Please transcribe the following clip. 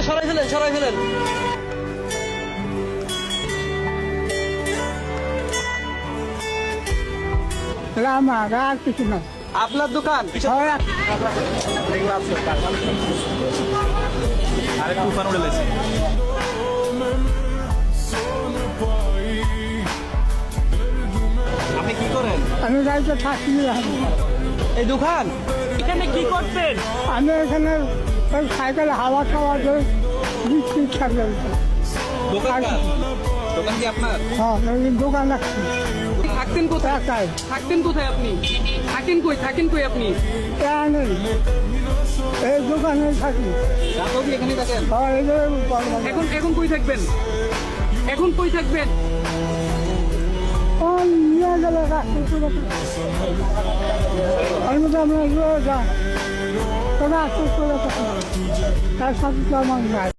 সরাই ফেলেন, সরাই ফেলেন। আমার আর কিছু না। আপনার দোকান? আরে তুফান উড়ে লেছে। আপনি কি করেন? আমি গাড়িতে থাকি। এই দোকান এখানে কি করতেন? আমি এখানে ওই সাইকেলে হাওয়া খাওয়া দিয়ে বিস্কুট খাবে। দোকান দোকান কি আপনার? হ্যাঁ, ওই দোকান রাখছি। থাকতেন কোথায়? একাই। থাকতেন কোথায় আপনি? থাকেন কই আপনি? কেন এই দোকানে থাকি। রাতেও কি এখানে থাকেন? হ্যাঁ, এই যে এখন কই থাকবেন? এখন কই থাকবেন? নিয়ে গেলে আমি তো আমরা যান তোরা আসতে চলে তার সাথে তো আমার নাই।